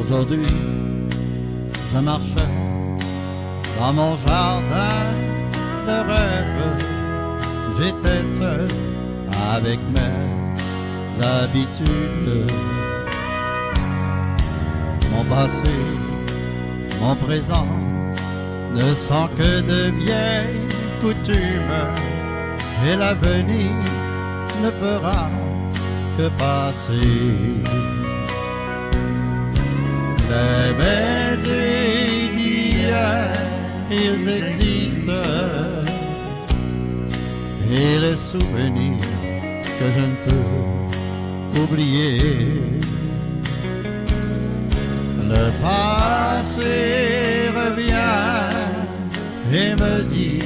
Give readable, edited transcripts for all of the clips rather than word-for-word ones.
Aujourd'hui, je marchais dans mon jardin de rêve. J'étais seul avec mes habitudes. Mon passé, mon présent ne sont que de vieilles coutumes, et l'avenir ne fera que passer. Les baisers d'hier, ils existent, et les souvenirs que je ne peux oublier. Le passé revient et me dit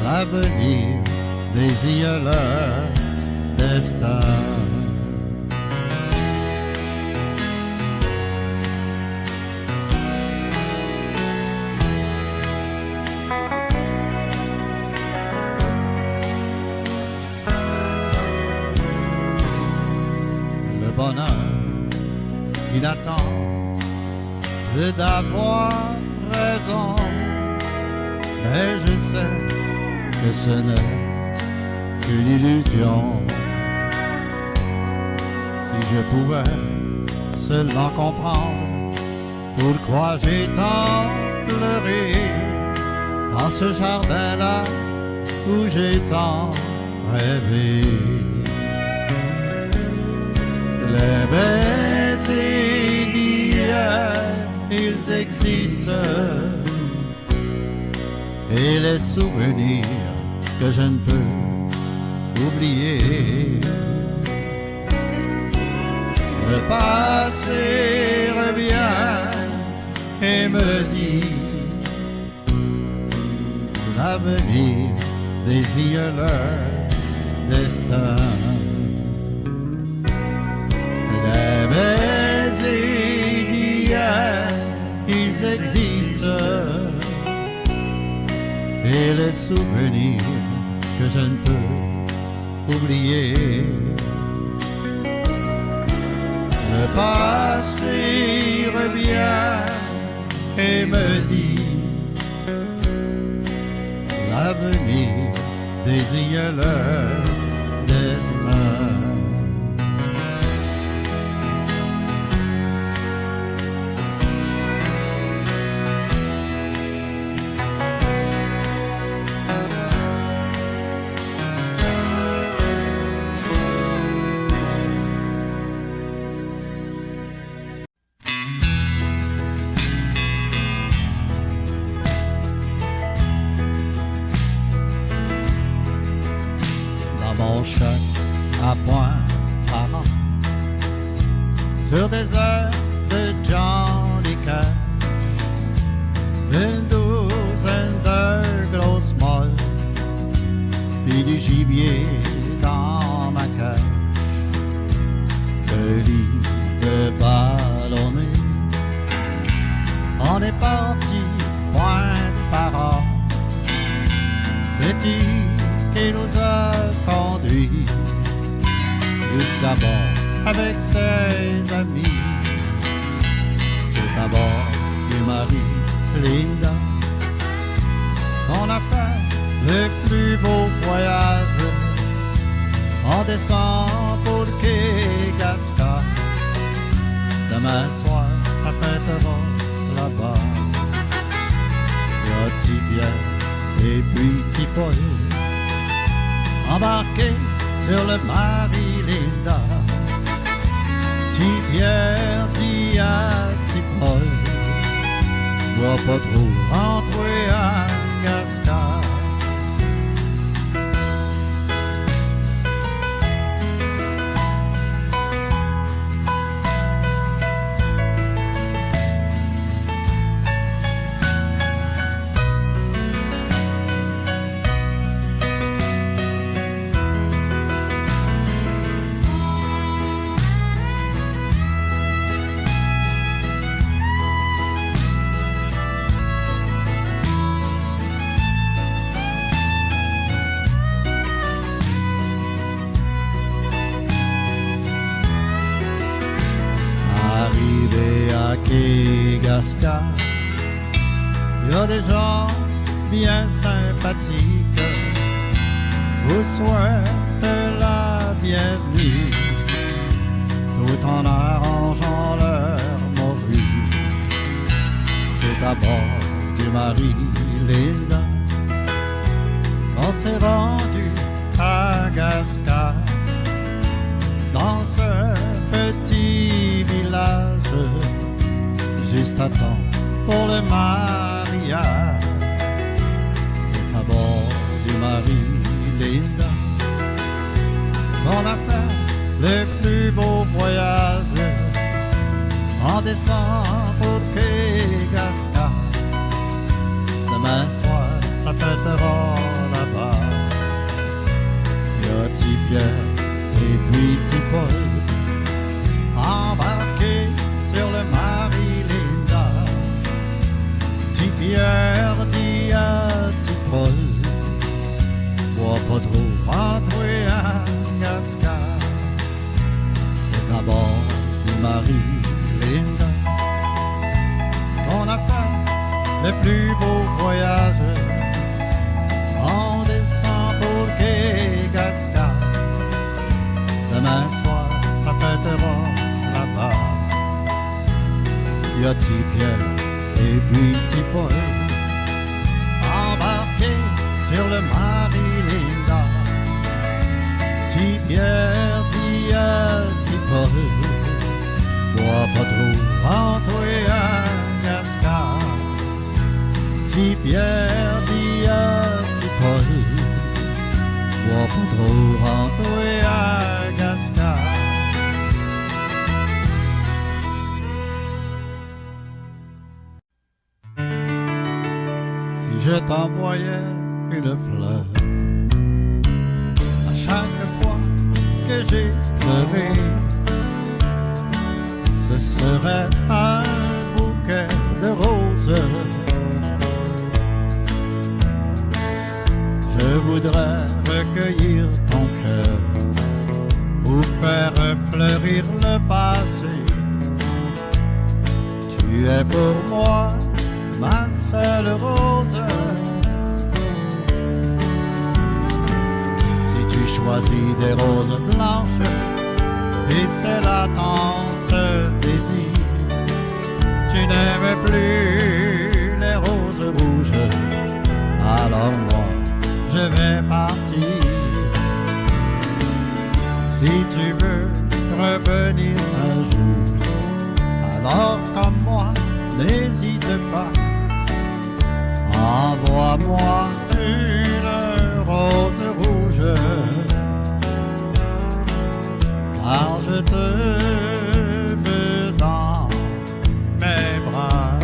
l'avenir désigne leur destin. Le bonheur qu'il attend que d'avoir raison, mais je sais que ce n'est qu'une illusion. Si je pouvais seulement comprendre pourquoi j'ai tant pleuré dans ce jardin-là où j'ai tant rêvé. Les baisers d'hier, ils existent, et les souvenirs que je ne peux oublier. Le passé revient et me dit l'avenir désigne leur destin. Les baisers d'hier, ils existent, et les souvenirs que je ne peux oublier. Le passé revient et me dit l'avenir désigne leur destin. Mon choc à point par an, sur des heures de Johnny Cash, une douzaine de grosses molles, puis du gibier dans ma cage, le lit de ballonné. On est parti point par an, c'est-tu qui nous a conduits jusqu'à bord avec ses amis. C'est à bord du Marie Linda qu'on a fait le plus beau voyage. On descend pour le quai Gascon. Demain soir, la fête va là-bas. Y'a petit Pierre et puis petit Paul embarqué sur le Marie-Linda. Petit Pierre dit à petit Paul, dois pas trop rentrer à Gascon. petit Gascard. Il y a des gens bien sympathiques, vous souhaitent la bienvenue, tout en arrangeant leur morue. C'est à bord du Marie-Linda qu'on s'est rendu à Gascard, dans ce petit village, juste à temps pour le mariage. C'est à bord du Marie-Linda qu'on a fait le plus beau voyage, en descend pour quai Gascard. Demain soir, ça fêtera là-bas. Il y a petit Pierre et puis petit Paul embarqués sur le Marie-Linda. Petit Pierre dit à petit Paul, bois pas trop rentrer à Gascard. C'est à bord du Marie-Linda qu'on a fait le plus beau voyage, on descend pour quai Gascard. Demain soir, ça fêtera là-bas. Il y a petit Pierre et puis petit Paul embarqués sur le Marie-Linda. Petit Pierre dit à petit Paul, bois pas trop rentrer à Gascard. Petit Pierre dit à petit Paul, bois pas trop rentrer à Gascard. Si je t'envoyais une fleur à chaque fois que j'ai pleuré, ce serait un bouquet de roses. Je voudrais recueillir ton cœur pour faire fleurir le passé. Tu es pour moi ma seule rose. Si tu choisis des roses blanches, et c'est là ton seul désir, tu n'aimes plus les roses rouges, alors moi je vais partir. Si tu veux revenir un jour, alors comme moi, n'hésite pas, envoie-moi une rose rouge, car je te veux dans mes bras.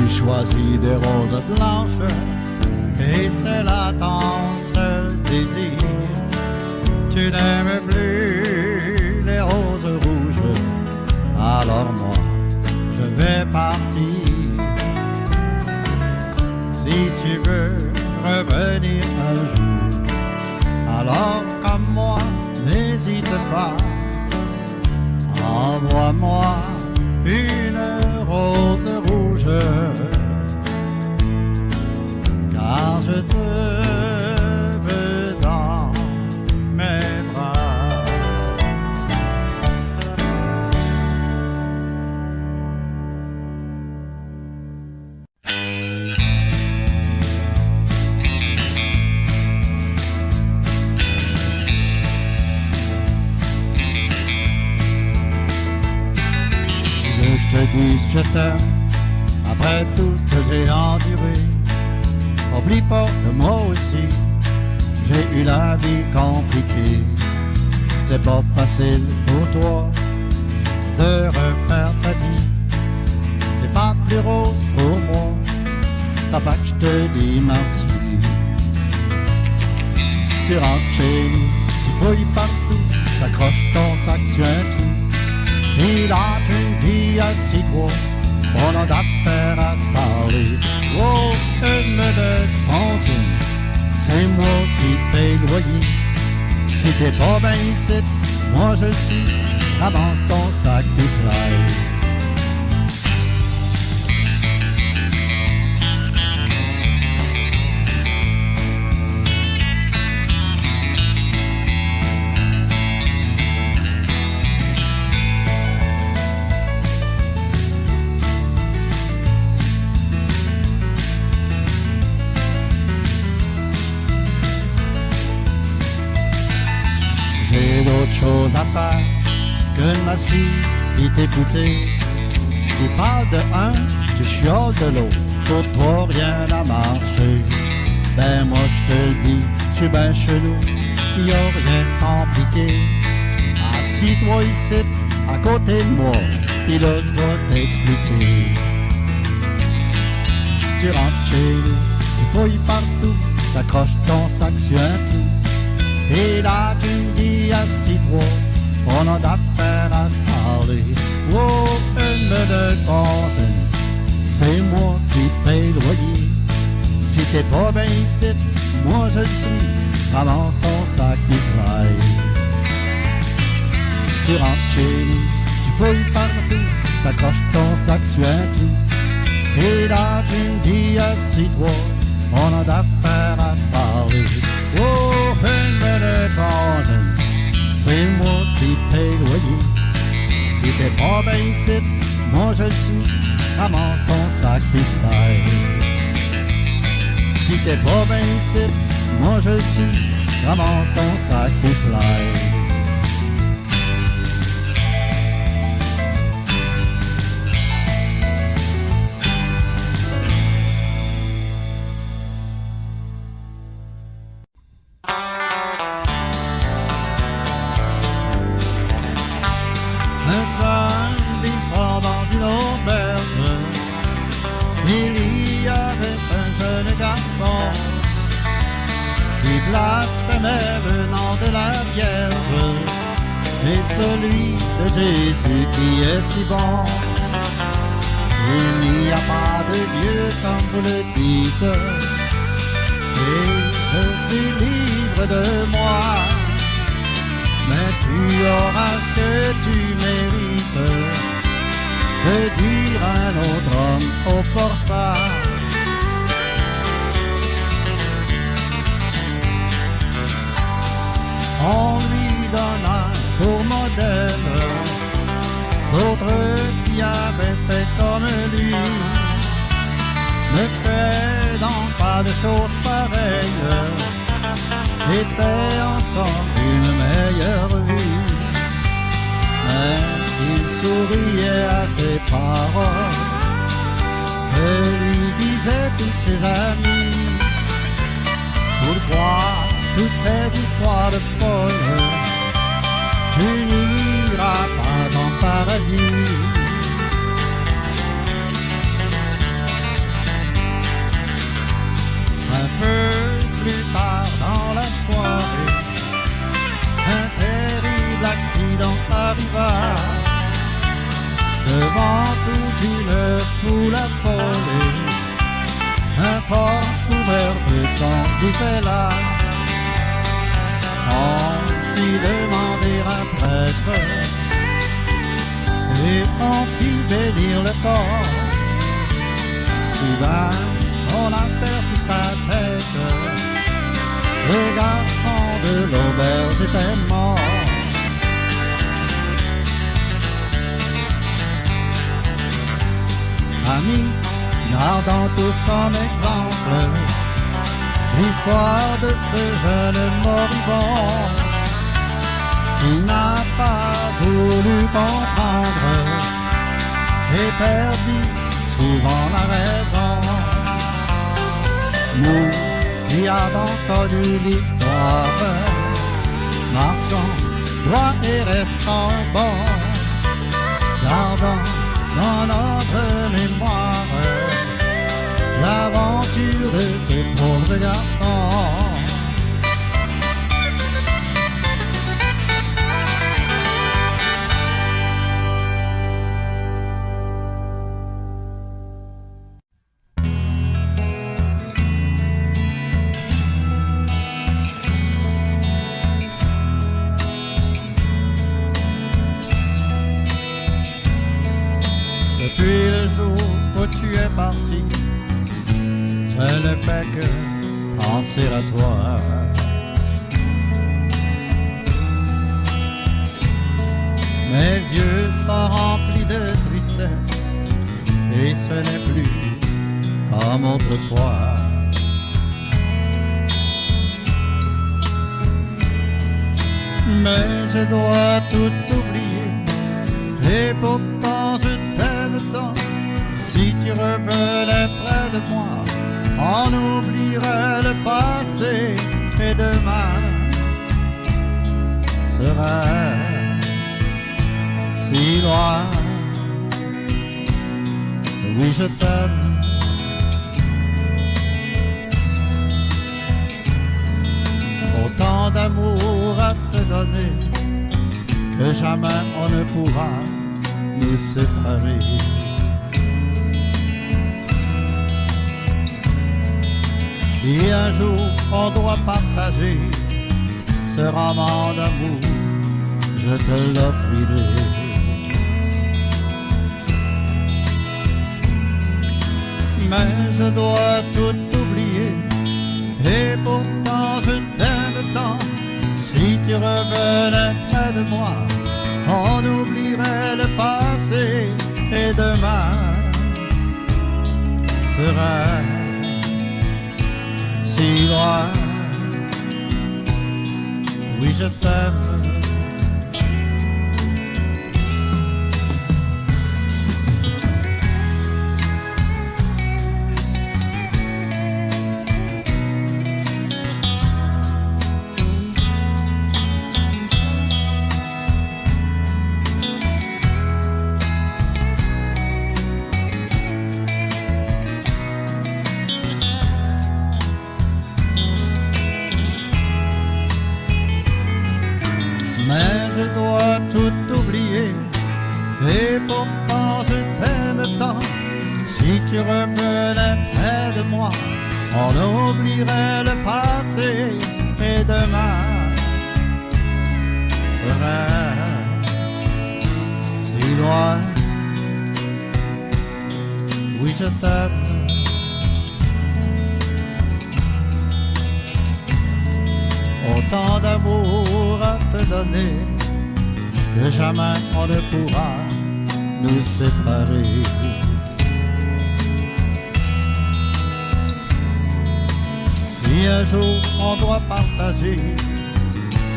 Choisis des roses blanches, et c'est là ton seul désir, tu n'aimes plus les roses rouges, alors moi je vais partir. Si tu veux revenir un jour, alors comme moi n'hésite pas, envoie-moi une rose rouge, car je te veux dans mes bras. Tu veux que je te dise je t'aime après tout ce que j'ai enduré? Oublie pas que moi aussi, j'ai eu la vie compliquée. C'est pas facile pour toi de refaire ta vie. C'est pas plus rose pour moi, ça va que je te dis merci. Tu rentres chez nous, tu fouilles partout, t'accroches ton sac sur un clou. Et là tu me dis assis-toi, on a d'affaires à se parler. Oh, une de penser, c'est moi qui paye le loyer. Si t'es pas bien ici, moi je le suis, avance ton sac de fly. J'ai d'autres choses à faire que de m'assis et t'écouter. Tu parles de un, tu chioles de l'autre, pour toi rien n'a marché. Ben moi je te le dis, je suis ben chelou, y a rien de compliqué. Assis-toi ici, à côté de moi, pis là je vais t'expliquer. Tu rentres chez nous, tu fouilles partout, t'accroches ton sac sur un clou. Et là tu me dis assis-toi, on a d'affaires à se parler. Oh, une de conseil, c'est moi qui paye le loyer. Si t'es pas bien ici, moi je le suis, avance ton sac de fly. Tu rentres chez nous, tu fouilles partout, t'accroches ton sac sur un clou. Et là tu me dis assis-toi, on a d'affaires à se parler. Oh, une belle conseil, c'est moi qui paye le loyer. Si t'es pas bien ici, moi je le suis, ramasse ton sac de fly. Si t'es pas bien ici, moi je le suis, ramasse ton sac de fly. Un samedi soir dans une auberge, il y avait un jeune garçon qui blasphémait le nom de la Vierge et celui de Jésus qui est si bon. Il n'y a pas de Dieu comme vous le dites, et je suis libre de moi. Mais tu auras ce que tu mérites, de dire un autre homme au forçat. On lui donna pour modèle d'autres qui avaient fait comme lui. Ne fais donc pas de choses pareilles, et fait ensemble une meilleure vie. Mais il souriait à ses paroles et lui disait tous ses amis: pourquoi toutes ces histoires de folles, tu n'iras pas en paradis. Un peu plus tard dans la soirée, un terrible accident arriva. Devant toute une foule affolée, un corps couvert de sang gisait là. On fit demander un prêtre et on fit bénir le corps. Soudain, on aperçut sa tête, le garçon de l'auberge était mort. Amis, gardons tous comme exemple l'histoire de ce jeune moribond qui n'a pas voulu comprendre et perdit souvent la raison. Nous qui a entendu l'histoire, marchant droit et restant bon, gardant dans notre mémoire l'aventure de ces pauvres garçons. Depuis le jour où tu es parti, je ne fais que penser à toi. Mes yeux sont remplis de tristesse et ce n'est plus comme autrefois. Mais je dois tout oublier et pourtant je t'aime tant. Si tu revenais près de moi, on oublierait le passé et demain serait si loin. Oui, je t'aime. Autant d'amour à te donner que jamais on ne pourra nous séparer. Si un jour on doit partager ce roman d'amour, je te l'offrirai. Mais je dois tout oublier et pourtant je t'aime tant. Si tu revenais près de moi, on oublierait le passé et demain serait si loin. Oui, je t'aime. Mais je dois tout oublier et pourtant je t'aime tant. Si tu revenais près de moi, on oublierait le passé et demain serait si loin. Oui, je t'aime. Autant d'amour à te donner que jamais on ne pourra nous séparer. Si un jour on doit partager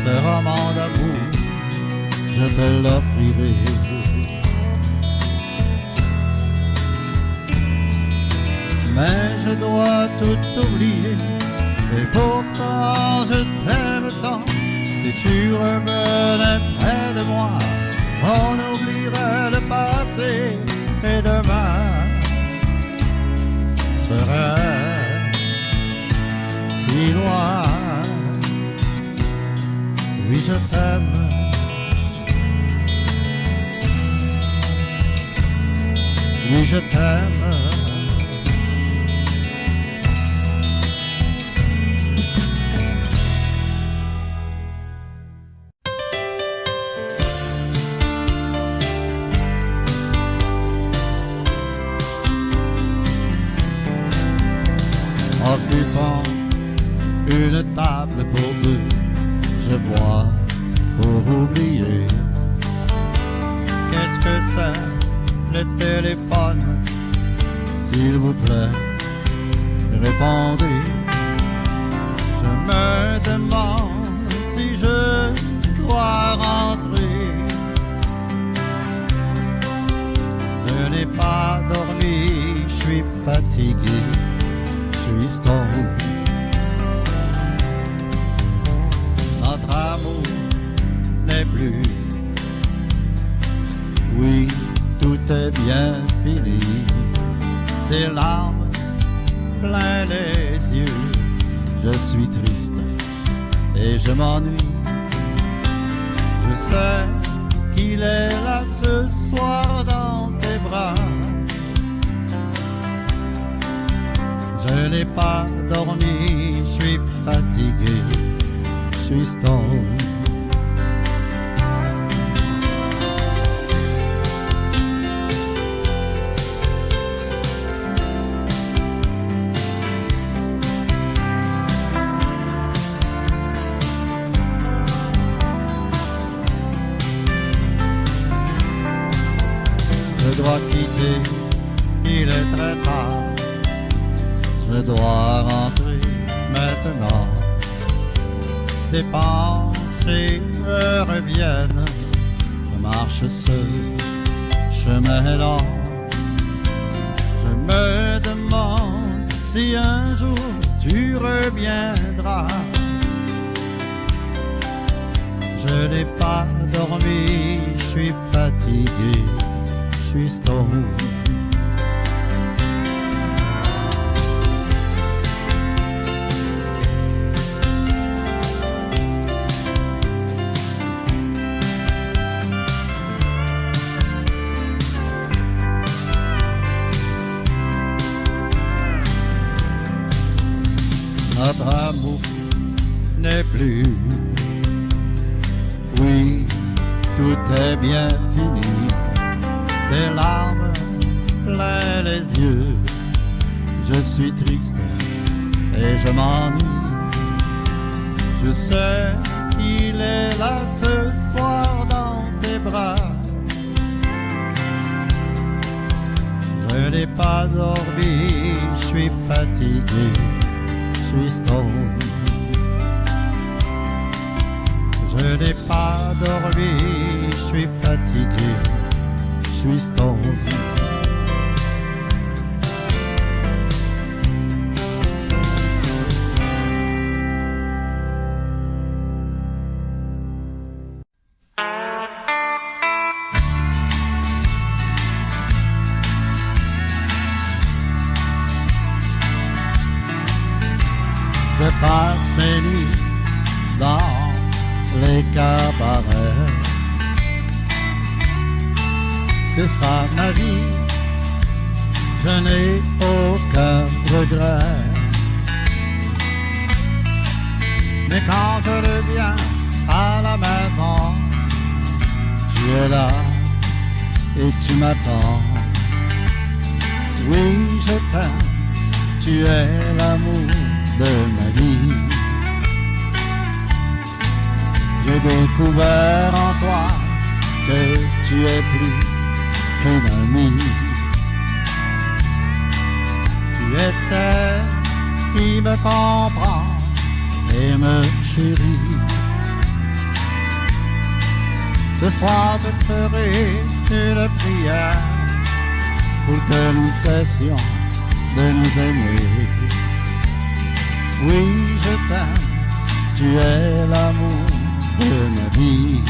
ce roman d'amour, je te l'offrirai. Mais je dois tout oublier et pourtant je t'aime tant. Si tu revenais près de moi, on oublierait le passé et demain serait si loin. Oui, je t'aime. Oui, je t'aime. Occupant une table pour deux, je bois pour oublier. Qu'est-ce que c'est le téléphone? S'il vous plaît, répondez. Je me demande si je dois rentrer. Je n'ai pas dormi, je suis fatigué. Je suis stone, bien fini, des larmes plein les yeux. Je suis triste et je m'ennuie. Je sais qu'il est là ce soir dans tes bras. Je n'ai pas dormi, je suis fatigué, je suis stone. Je dois quitter, il est très tard. Je dois rentrer maintenant. Des pensées me reviennent. Je marche seul, chemin lent. Je me demande si un jour tu reviendras. Je n'ai pas dormi, je suis fatigué, je suis stone. Notre amour n'est plus. Oui, tout est bien fini. Des larmes plein les yeux. Je suis triste et je m'ennuie. Je sais qu'il est là ce soir dans tes bras. Je n'ai pas dormi, je suis fatigué, je suis stone. Je n'ai pas dormi, je suis fatigué, je suis stone. Je passe mes nuits dans les cabarets. C'est ça ma vie, je n'ai aucun regret. Mais quand je reviens à la maison, tu es là et tu m'attends. Oui, je t'aime, tu es l'amour de ma vie. J'ai découvert en toi que tu es plus qu'un ami. Tu es celle qui me comprend et me chérit. Ce soir je ferai une prière pour que nous cessions de nous aimer. Oui, je t'aime, tu es l'amour de ma vie.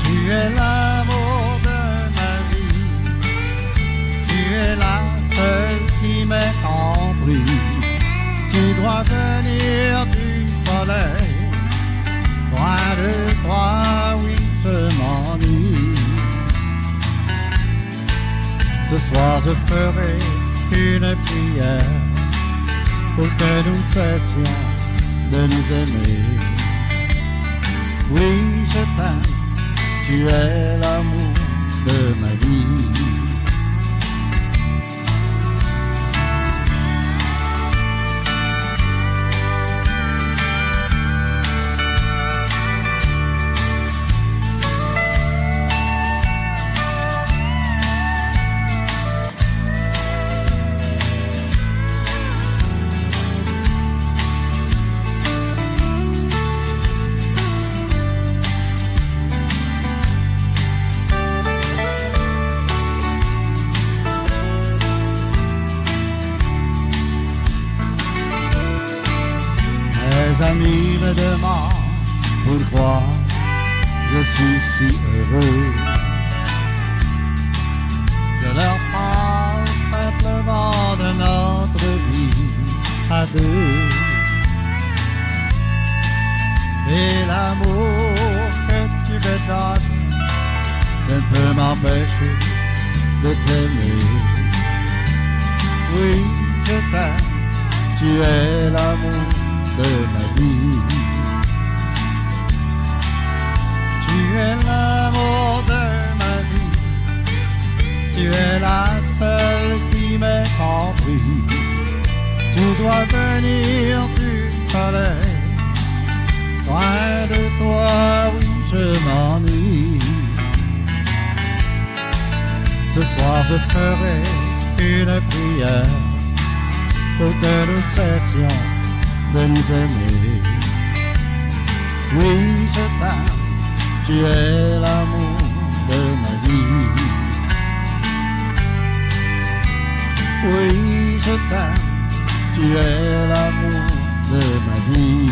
Tu es l'amour de ma vie. Tu es la seule qui m'ait compris. Tu dois venir du soleil. Loin de toi, oui, je m'ennuie. Ce soir je ferai une prière pour que nous cessions de nous aimer. Oui, je t'aime, tu es l'amour de ma vie. Mes amis me demandent pourquoi je suis si heureux. à deux. Et l'amour que tu me donnes, je ne peux m'empêcher de t'aimer. Oui, je t'aime, tu es l'amour de ma vie. Tu es l'amour de ma vie, tu es la seule qui m'ait compris. Tu dois venir du soleil, loin de toi, oui, je m'ennuie. Ce soir je ferai une prière pour que nous cessions de nous aimer. Oui, je t'aime, tu es l'amour de ma vie. Oui, je t'aime, tu es l'amour de ma vie.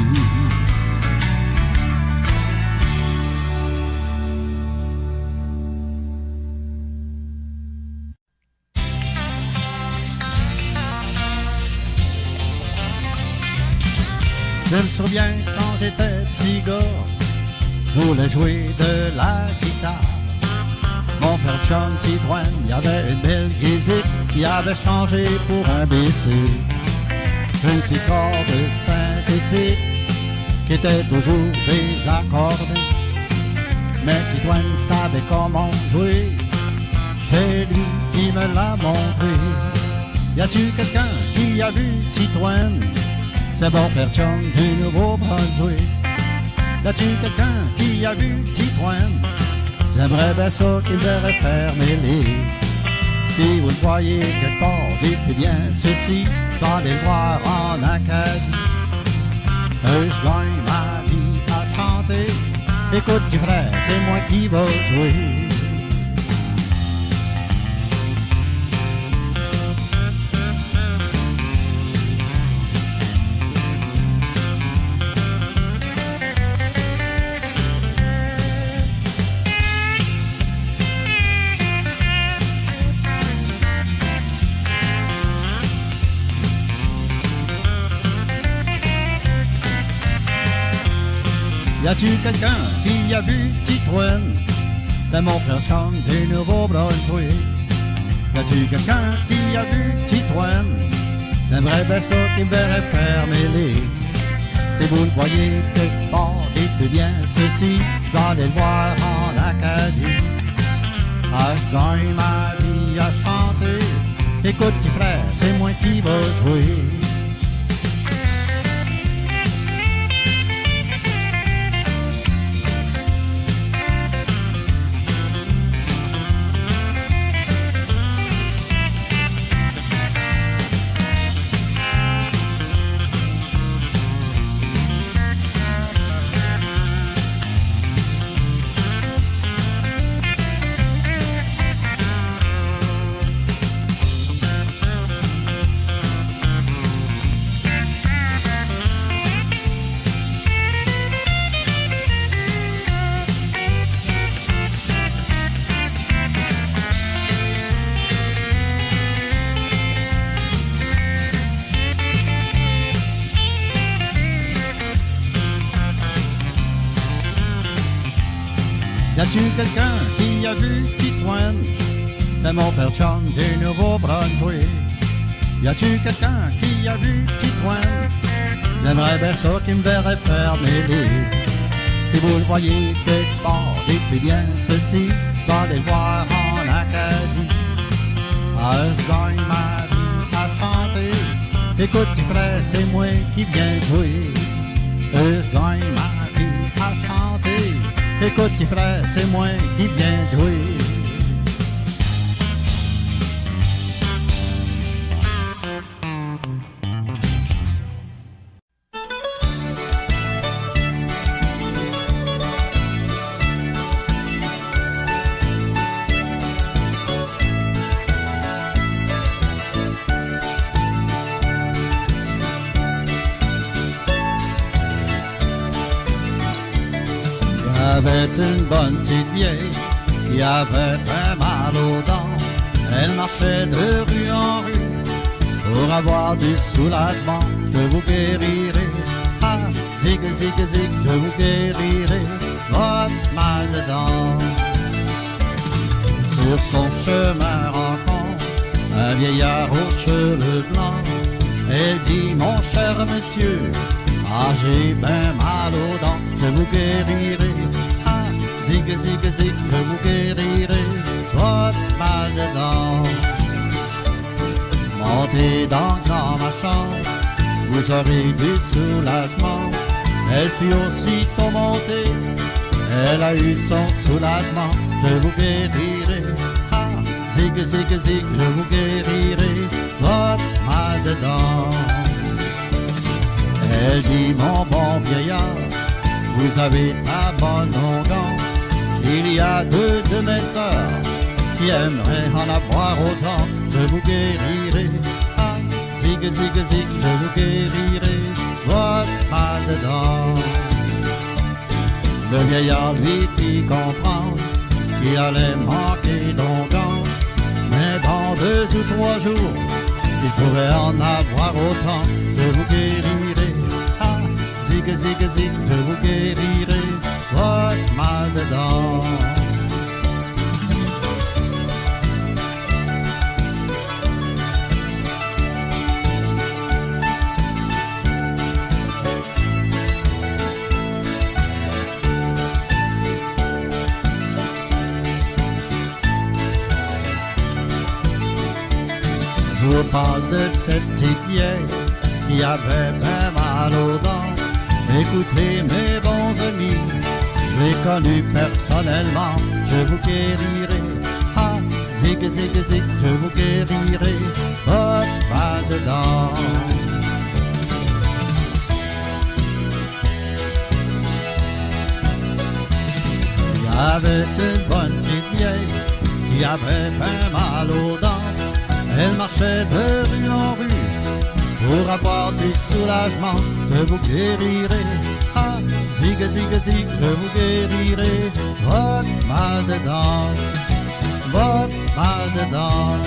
Je me souviens quand j'étais petit gars, je voulais jouer de la guitare. Mon père chum Citroën, il y avait une belle guisique qui avait changé pour un BC. Une six cordes synthétique qui était toujours désaccordée. Mais Citroën savait comment jouer, c'est lui qui me l'a montré. Y a-tu quelqu'un qui a vu Citroën? C'est mon père chum du Nouveau-Brunswick. Y a-tu quelqu'un qui a vu Citroën? J'aimerais bien ça qu'il verrait faire mêler. Si vous le voyez quelque part, dites bien ceci, allez le voir en Acadie. Je gagne ma vie à chanter. Écoute, petit frère, c'est moi qui va jouer. Y a-tu quelqu'un qui a vu Citroën? C'est mon frère chum du Nouveau-Brunswick. Y a-tu quelqu'un qui a vu Citroën? J'aimerais bien ça qu'il me verrait faire mêler. Si vous le voyez quelque part, dites bien ceci, je vais aller le voir en Acadie. Ah, je gagne ma vie à chanter. Écoute, petit frère, c'est moi qui va jouer. Y a-tu quelqu'un qui a vu Citroën? C'est mon père chum du Nouveau-Brunswick. Y a-tu quelqu'un qui a vu Citroën? J'aimerais bien ça qu'il me verrait faire mêler. Si vous le voyez quelque part, dites bien ceci, je vais aller le voir en Acadie. Ah, je gagne ma vie à chanter. Écoute, petit frère, c'est moi qui viens jouer. Je gagne ma vie à chanter. Écoute, petit frère, c'est moi qui viens jouer. Il y avait une bonne petite vieille qui avait très mal aux dents. Elle marchait de rue en rue Pour avoir du soulagement, je vous guérirai. Ah, zig, zig, zig, je vous guérirai votre mal de dents. Sur son chemin rencontre un vieillard aux cheveux blancs. Elle dit, mon cher monsieur, ah, j'ai ben mal aux dents, je vous guérirai. Ah, zig, zig, zig, je vous guérirai votre mal de dents. Montez donc dans ma chambre, vous aurez du soulagement. Elle fut aussitôt montée, elle a eu son soulagement. Je vous guérirai, ah, zig, zig, zig, je vous guérirai votre mal de dents. Elle dit, mon bon vieillard, vous avez la bonne longueur. Il y a deux de mes sœurs qui aimeraient en avoir autant. Je vous guérirai, ah, zig, zig, zig, je vous guérirai votre mal de dents. Le vieillard lui fit comprendre qu'il allait manquer d'onguents, mais dans 2 ou 3 jours, il pourrait en avoir autant. Je vous guérirai, ah, zig, zig, zig, je vous guérirai votre mal de dents. Je vous parle de cette petite vieille qui avait bien mal aux dents. Écoutez mes bons amis, je l'ai connue personnellement. Je vous guérirai, ah, zig, zig, zig, je vous guérirai votre mal de dents. Il y avait une bonne petite vieille qui avait bien mal aux dents. Elle marchait de rue en rue pour avoir du soulagement. Je vous guérirai, ah, zig, zig, zig, je vous guérirai votre mal de dents, votre mal de dents,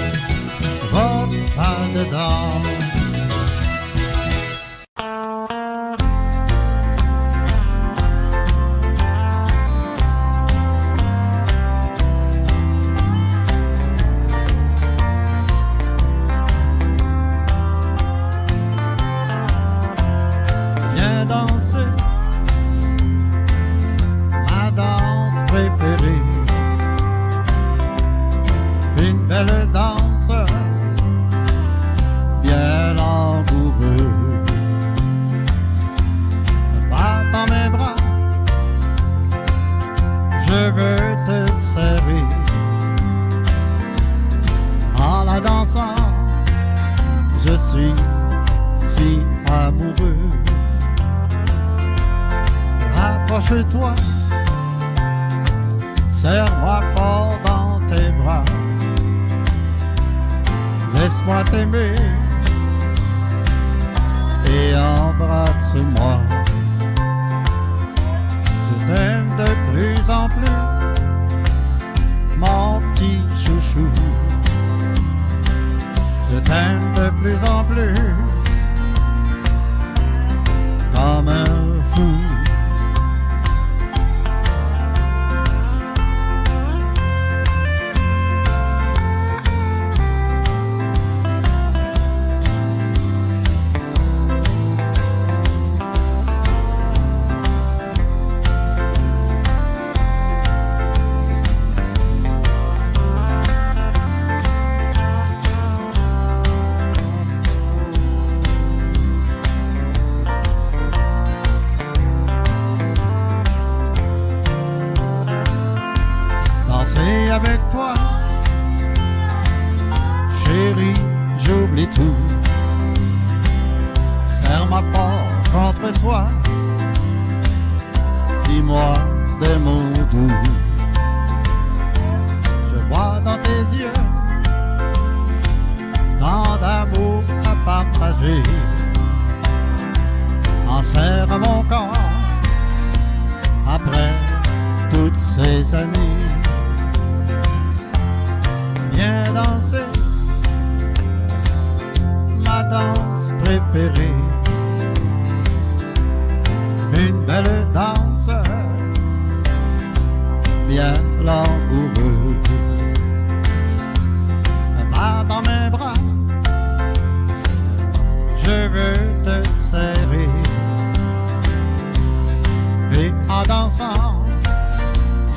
votre mal de dents. Ma danse préférée, une belle danse bien langoureuse. Bat dans mes bras, je veux te serrer. En la dansant, je suis si amoureux. Approche-toi, serre-moi fort dans tes bras. Laisse-moi t'aimer et embrasse-moi. Je t'aime de plus en plus, mon petit chouchou. Je t'aime de plus en plus, comme un fou. Avec toi, chérie, j'oublie tout. Serre-moi fort contre toi, dis-moi des mots doux. Je vois dans tes yeux tant d'amour à partager. Enserre mon corps après toutes ces années. Viens danser ma danse préférée. Une belle danse, bien langoureuse. Va dans mes bras, je veux te serrer. Et en dansant,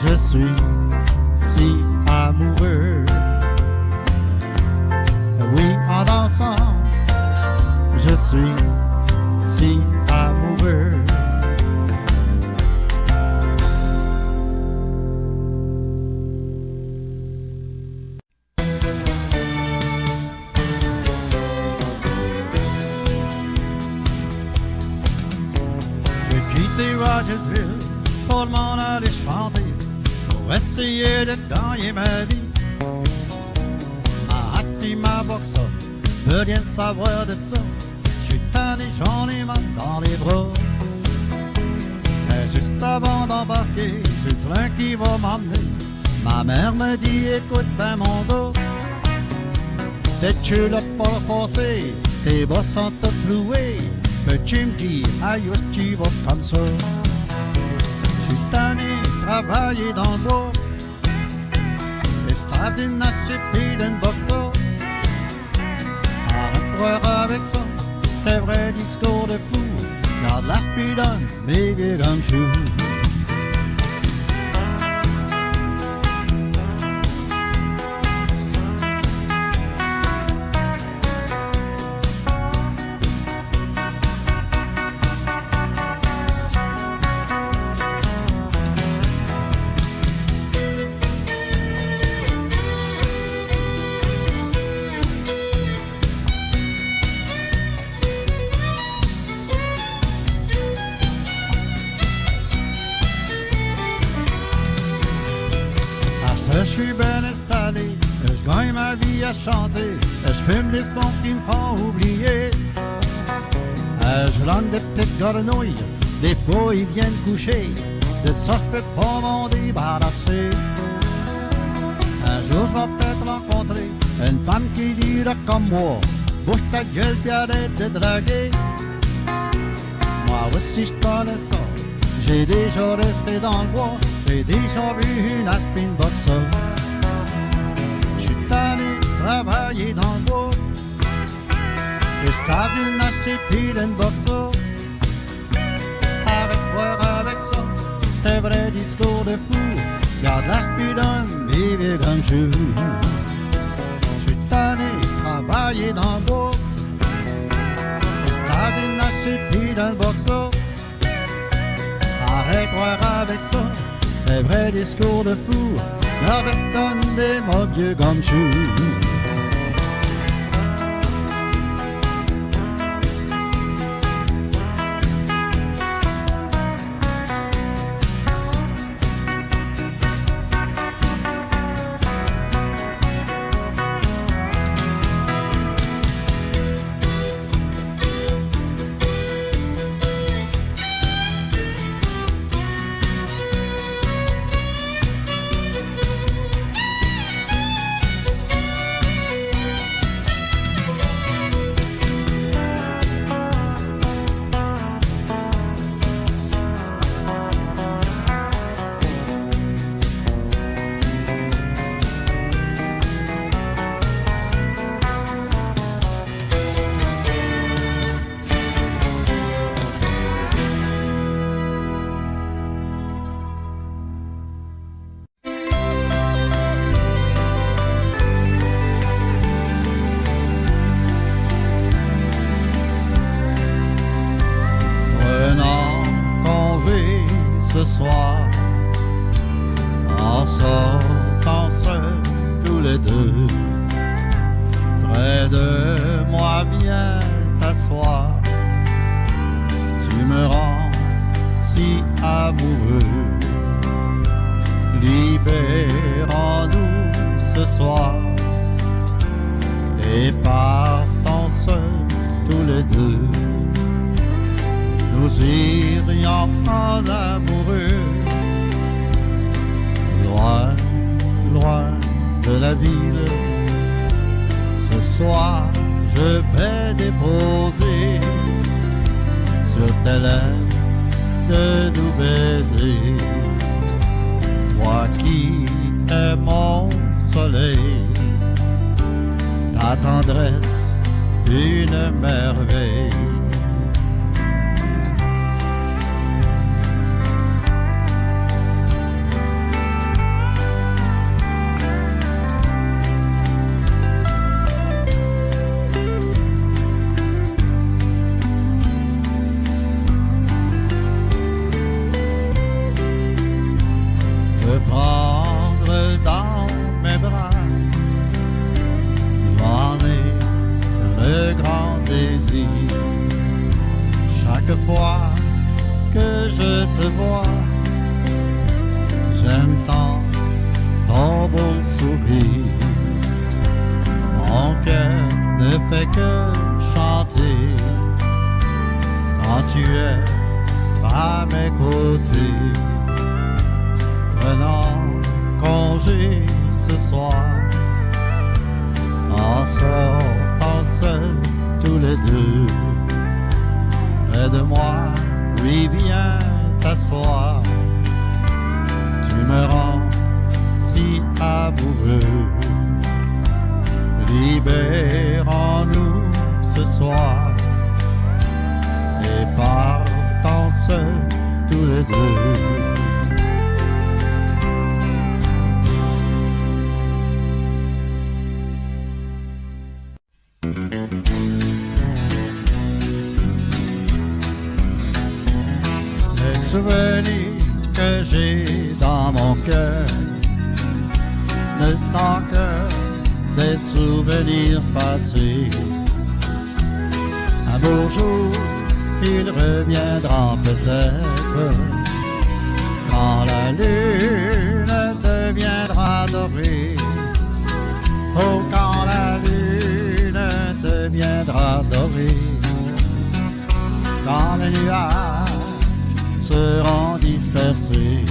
je suis si amoureux. Oui, en dansant, je suis si amoureux. Rogersville pour m'en aller chanter, pour essayer de gagner ma vie. Ma hâte et ma boxe, veut rien savoir de ça. J'suis tanné, j'en ai mal dans les bras. Mais juste avant d'embarquer sur le train qui va m'emmener, ma mère me dit, écoute ben mon gars, tes culottes pas passées, tes bras sont tous troués. Peux-tu me dire, aïe, où tu vas comme ça? J'suis tanné de travailler dans le bois, esclave d'une hache et d'une boxe. Arrête de voir avec ça, tes vrais discours de fou. Garde la speedonne, mes vieux comme chou. Je suis bien installé, je gagne ma vie à chanter, je fume des smokes qui me font oublier. Je langue des petites grenouilles, des fois ils viennent coucher, de ça je peux pas m'en débarrasser. Un jour je vais peut-être rencontrer une femme qui dira comme moi, bouge ta gueule puis arrête de draguer. Moi aussi je connais ça, j'ai déjà resté dans le bois, j'ai déjà vu une aspine boxe. J'suis tanné de travailler dans le bois, esclave d'une hache et puis d'une boxe. Arrête de voir avec ça, tes vrais discours de fou. Garde la speedonne, mes vieux comme chou. J'suis tanné de travailler dans le bois, esclave d'une hache et puis d'une boxe. Arrête de voir avec ça, des vrais discours de fou, avec donne des mots vieux comme chou. Ce soir, en sortant seuls tous les deux, près de moi viens t'asseoir. Tu me rends si amoureux, libérons-nous ce soir et partons seuls tous les deux. Nous irions en amoureux, loin, loin de la ville. Ce soir, je vais déposer sur tes lèvres de doux baisers. Toi qui es mon soleil, ta tendresse une merveille. Prendre dans mes bras, j'en ai le grand désir. Chaque fois que je te vois, j'aime tant ton beau sourire. Mon cœur ne fait que chanter quand tu es à mes côtés. Prenons congé ce soir, en sortant seuls tous les deux. Près de moi, oui, viens t'asseoir. Tu me rends si amoureux. Libérons-nous ce soir et partons seuls tous les deux. Les souvenirs que j'ai dans mon cœur ne sont que des souvenirs passés. Un beau jour, ils reviendront peut-être, quand la lune deviendra dorée. Oh, quand la lune deviendra dorée, quand les nuages seront dispersés.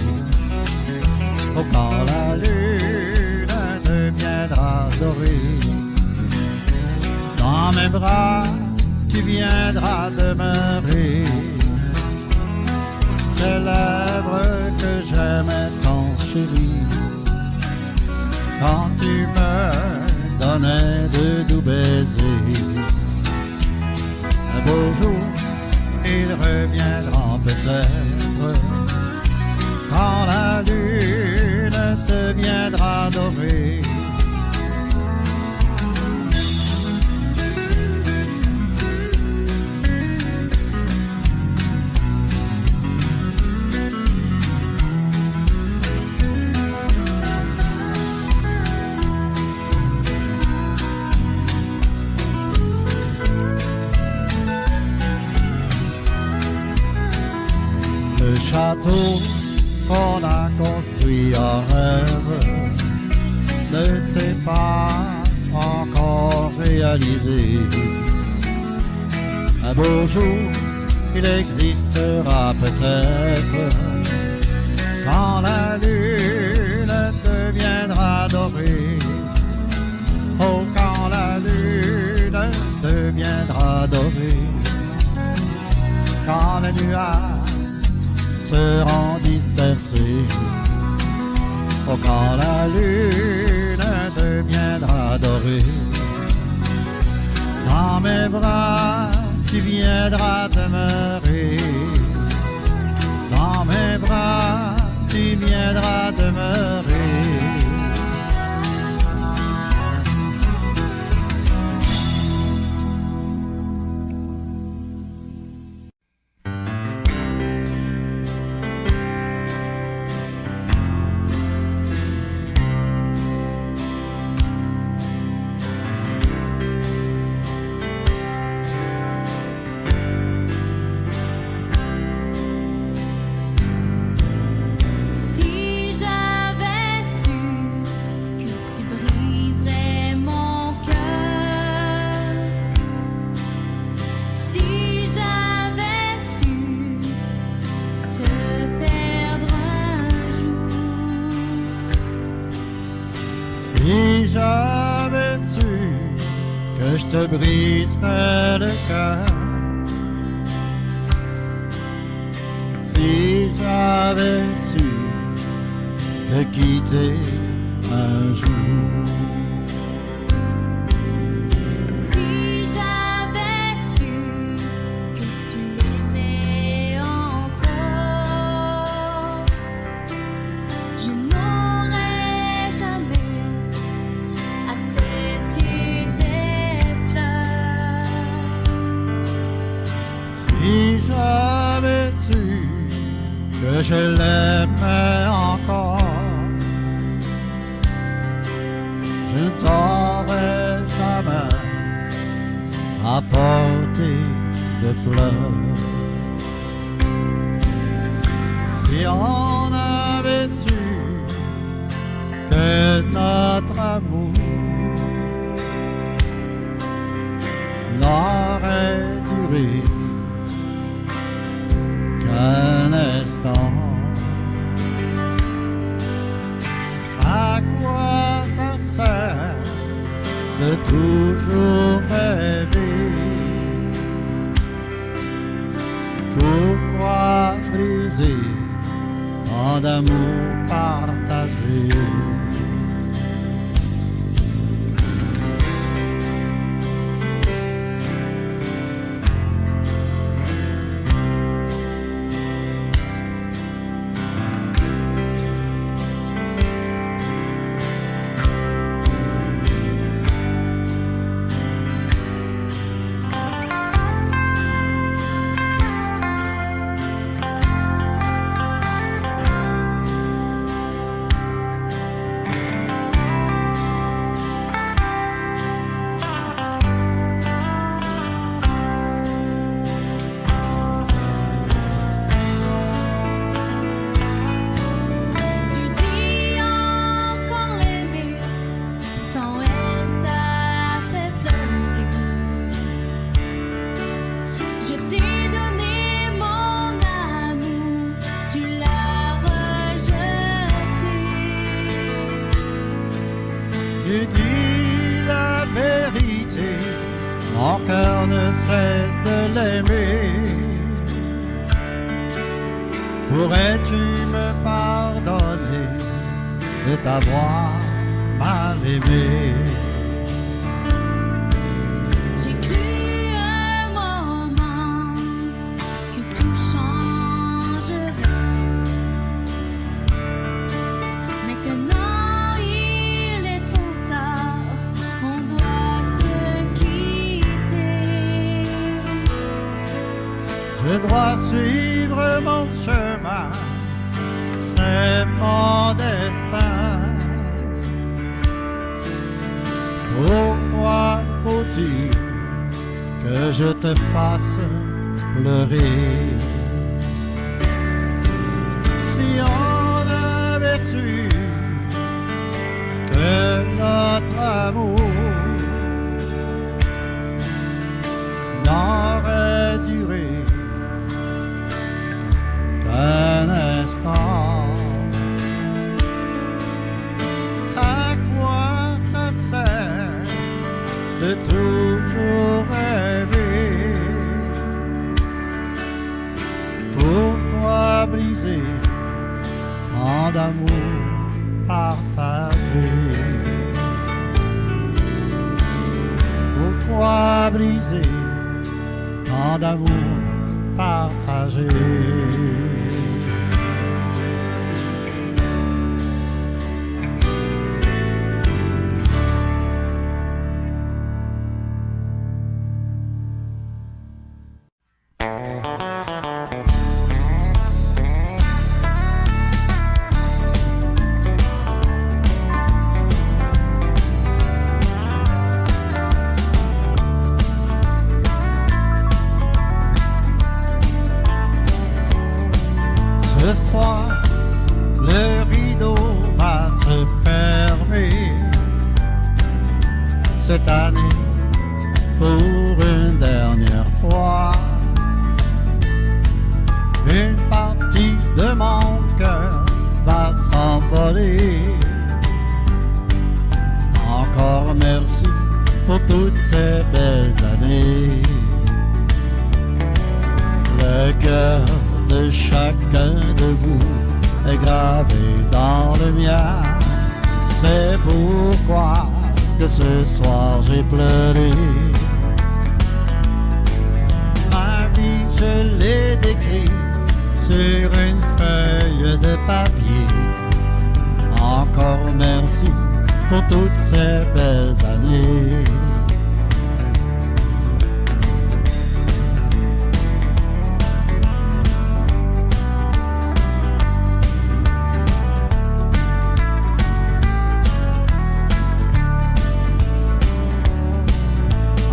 Oh, quand la lune deviendra dorée, dans mes bras tu viendras demeurer. Tes lèvres que j'aimais tant, chérie, quand tu me donnais de doux baisers. Un beau jour, ils reviendront peut-être, quand la lune deviendra dorée. Le château qu'on a construit en rêve ne s'est pas encore réalisé. Un beau jour, il existera peut-être, quand la lune deviendra dorée. Oh, quand la lune deviendra dorée, quand les nuages seront dispersés. Oh, quand la lune deviendra dorée, dans mes bras tu viendras demeurer. Dans mes bras tu viendras demeurer. te briserais le cœur. Si j'avais su te quitter un jour. Si j'avais su que tu l'aimais encore, je n'aurais jamais accepté tes fleurs. Si j'avais su que je l'aimais encore, je ne t'aurais jamais apporté de fleurs. Si on avait su que notre amour n'aurait duré qu'un instant, à quoi ça sert de toujours rêver? Pourquoi briser tant d'amour partagé? Tu dis encore l'aimer, pourtant elle t'a fait pleurer. Je t'ai donné mon amour, tu l'as rejeté. Tu dis la vérité, mon cœur ne cesse de l'aimer. Pourrais-tu me pardonner de t'avoir mal aimé? J'ai cru un moment que tout changerait. Maintenant il est trop tard, on doit se quitter. Je dois suivre mon chemin, c'est mon destin. Pourquoi faut-il que je te fasse pleurer? Si on avait su que notre amour n'aurait duré qu'un instant, à quoi ça sert de toujours rêver? Pourquoi briser tant d'amour partagé? Pourquoi briser tant d'amour partagé? Ce soir, le rideau va se fermer. Cette année, pour une dernière fois, une partie de mon cœur va s'envoler. Encore merci pour toutes ces belles années. Le cœur de chacun de vous est gravé dans le mien. C'est pourquoi que ce soir j'ai pleuré. Ma vie je l'ai décrit sur une feuille de papier. Encore merci pour toutes ces belles années.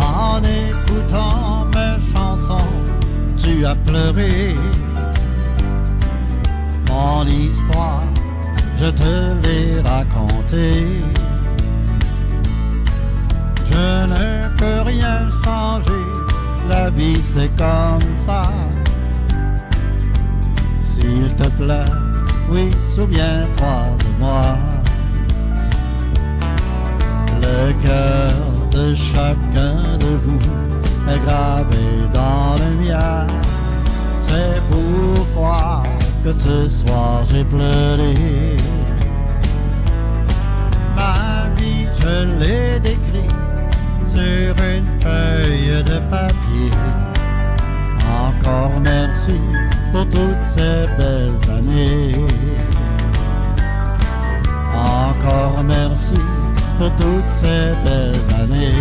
En écoutant mes chansons, tu as pleuré. Mon histoire, je te l'ai racontée. Je ne peux rien changer, la vie c'est comme ça. S'il te plaît, oui, souviens-toi de moi. Le cœur de chacun de vous est gravé dans le mien. C'est pourquoi que ce soir j'ai pleuré. Ma vie je l'ai décrit sur une feuille de papier. Encore merci pour toutes ces belles années. Encore merci pour toutes ces belles années.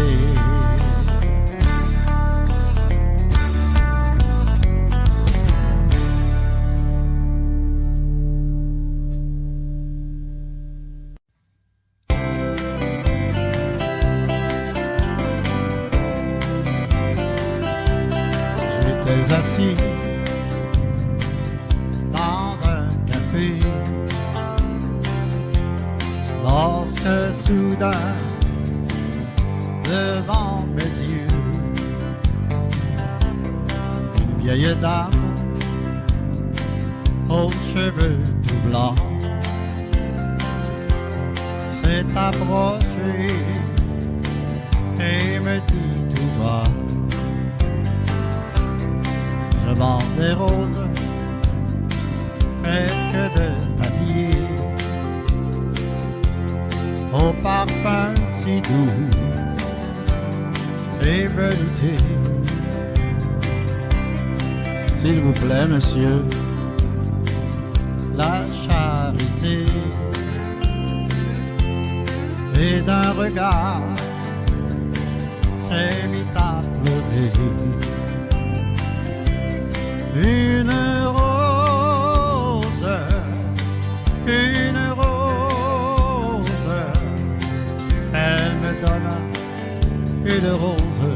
J'étais assis dans un café lorsque soudain, devant mes yeux, une vieille dame aux cheveux tout blancs s'est approchée et me dit tout bas: je vends des roses faites que de papier, au parfum si doux et velouté. S'il vous plaît, monsieur, la charité. Et d'un regard s'est mis à pleurer. Une rose, elle me donna une rose,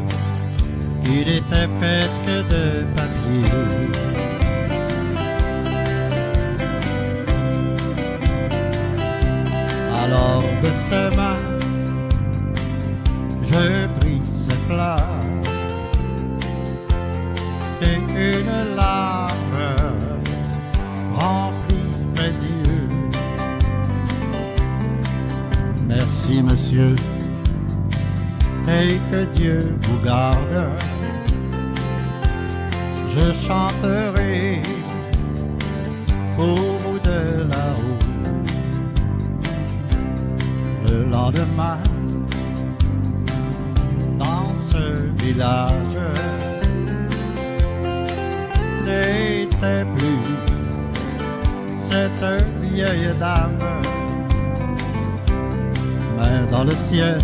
il était fait que de papier. Alors de ses mains, je pris ses fleurs et une larme remplit mes yeux. Merci monsieur, et que Dieu vous garde. Je chanterai pour vous de là-haut. Le lendemain, dans ce village, n'était plus cette vieille dame, mais dans le ciel,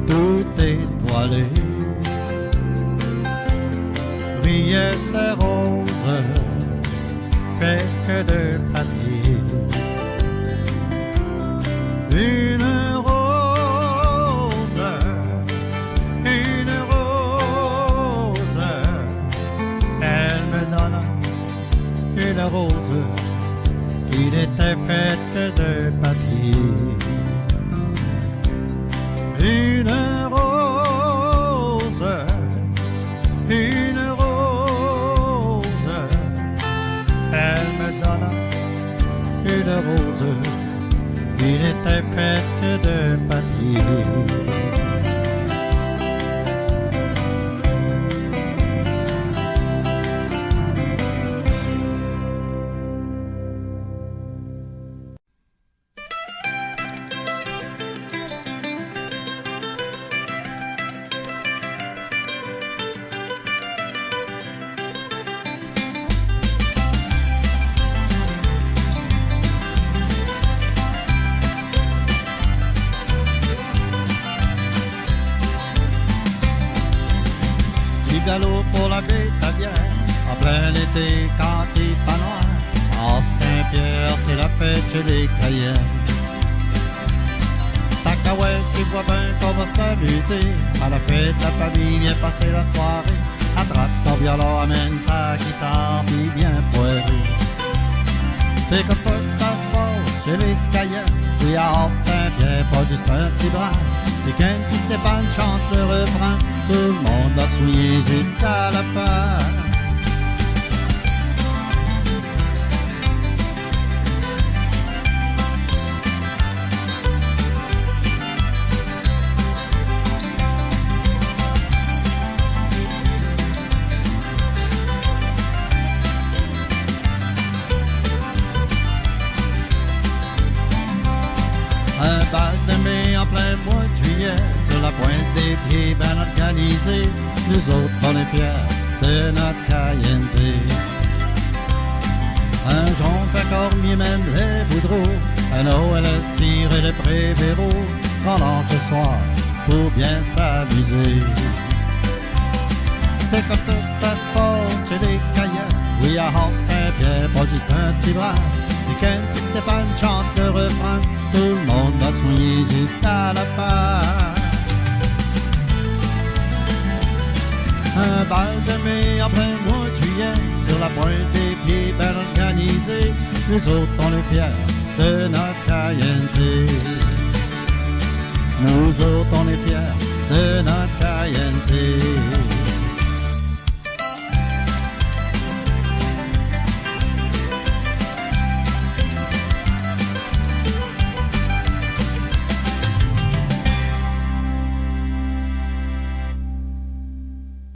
tout étoilé, brillaient ces roses faites que de papier. Une rose, elle me donna une rose qui n'était faite que de papier. Une rose, elle me donna une rose qui n'était faite que de papier. plein été quand il pas noir. Hors Saint-Pierre, c'est la fête chez les Cayennes. Tacahuète, tu vois bien qu'on va s'amuser. À la fête, la famille vient passer la soirée. Attrape ton violon, amène ta guitare, puis bien poirer. C'est comme ça que ça se passe chez les Cayennes. Oui, à Hors Saint-Pierre, pas juste un petit bras. C'est qu'un petit Stéphane chante le refrain. Tout le monde va souiller jusqu'à la fin. Un bal de mai en plein mois de juillet, sur la pointe des pieds bien organisé, nous autres on est fiers de notre Cayenne. Un jonc, un cormier, même les boudreaux, un Noël, un cire et le Prévéro seront là ce soir pour bien s'amuser. C'est comme ça que ça se passe chez les Cayennes. Oui, à Hors Saint-Pierre, pas juste un petit bras. C'est qu'un petit Stéphane chante le refrain. Tout le monde va soigner jusqu'à la fin. Un bal de mai en plein mois de juillet, sur la pointe des pieds bien organisé, nous autres on est fiers de notre Cayenne. Nous autres on est fiers de notre Cayenne.